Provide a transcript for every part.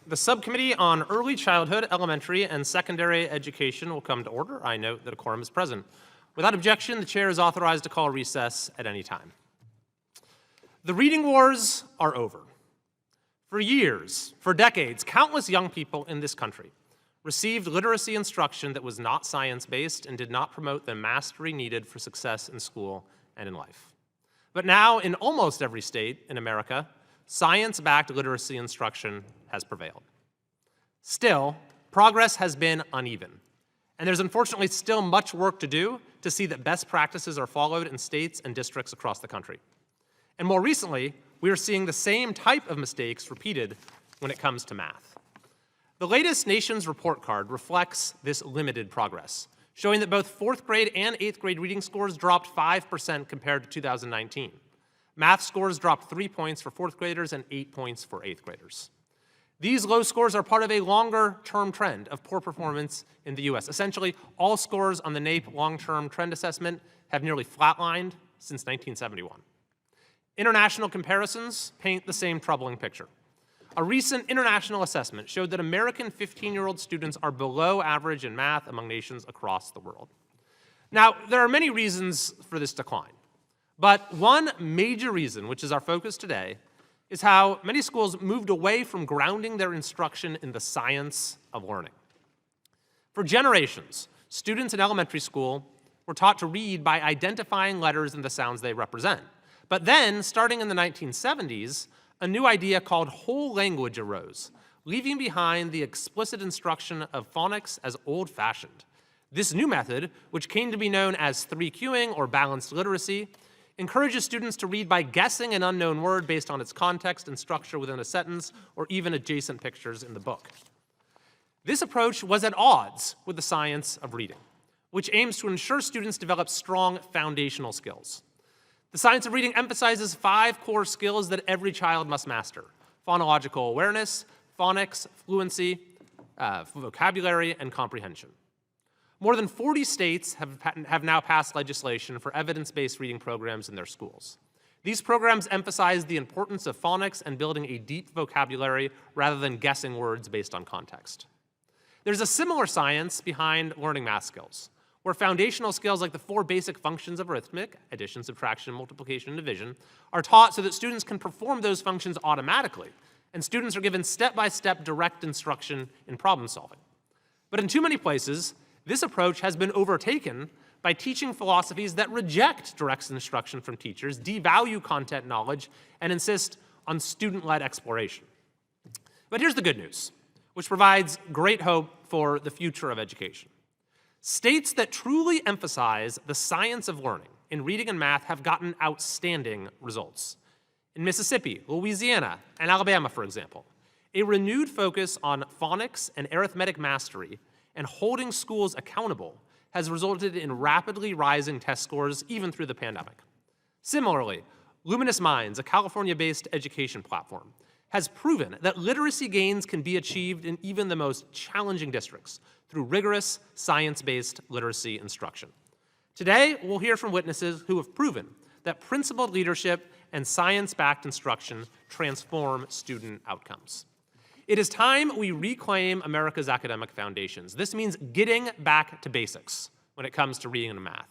The Subcommittee on Early Childhood, Elementary, and Secondary Education will come to order. I note that a quorum is present. Without objection, the chair is authorized to call recess at any time. The reading wars are over. For years, for decades, countless young people in this country received literacy instruction that was not science-based and did not promote the mastery needed for success in school and in life. But now, in almost every state in America, science-backed literacy instruction has prevailed. Still, progress has been uneven, and there's unfortunately still much work to do to see that best practices are followed in states and districts across the country. And more recently, we are seeing the same type of mistakes repeated when it comes to math. The latest Nation's report card reflects this limited progress, showing that both 4th grade and 8th grade reading scores dropped 5% compared to 2019. Math scores dropped 3 points for 4th graders and 8 points for 8th graders. These low scores are part of a longer-term trend of poor performance in the US. Essentially, all scores on the NAEP long-term trend assessment have nearly flatlined since 1971. International comparisons paint the same troubling picture. A recent international assessment showed that American 15-year-old students are below average in math among nations across the world. Now, there are many reasons for this decline. But one major reason, which is our focus today, is how many schools moved away from grounding their instruction in the science of learning. For generations, students in elementary school were taught to read by identifying letters and the sounds they represent. But then, starting in the 1970s, a new idea called whole language arose, leaving behind the explicit instruction of phonics as old-fashioned. This new method, which came to be known as 3Qing or balanced literacy, encourages students to read by guessing an unknown word based on its context and structure within a sentence or even adjacent pictures in the book. This approach was at odds with the science of reading, which aims to ensure students develop strong foundational skills. The science of reading emphasizes 5 core skills that every child must master: phonological awareness, phonics, fluency, vocabulary, and comprehension. More than 40 states have now passed legislation for evidence-based reading programs in their schools. These programs emphasize the importance of phonics and building a deep vocabulary rather than guessing words based on context. There's a similar science behind learning math skills, where foundational skills like the 4 basic functions of arithmetic, addition, subtraction, multiplication, and division, are taught so that students can perform those functions automatically, and students are given step-by-step direct instruction in problem solving. But in too many places, this approach has been overtaken by teaching philosophies that reject direct instruction from teachers, devalue content knowledge, and insist on student-led exploration. But here's the good news, which provides great hope for the future of education. States that truly emphasize the science of learning in reading and math have gotten outstanding results. In Mississippi, Louisiana, and Alabama, for example, a renewed focus on phonics and arithmetic mastery and holding schools accountable has resulted in rapidly rising test scores even through the pandemic. Similarly, Luminous Minds, a California-based education platform, has proven that literacy gains can be achieved in even the most challenging districts through rigorous science-based literacy instruction. Today, we'll hear from witnesses who have proven that principled leadership and science-backed instruction transform student outcomes. It is time we reclaim America's academic foundations. This means getting back to basics when it comes to reading and math.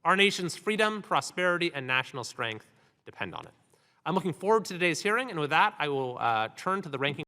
Our nation's freedom, prosperity, and national strength depend on it. I'm looking forward to today's hearing, and with that, I will turn to the ranking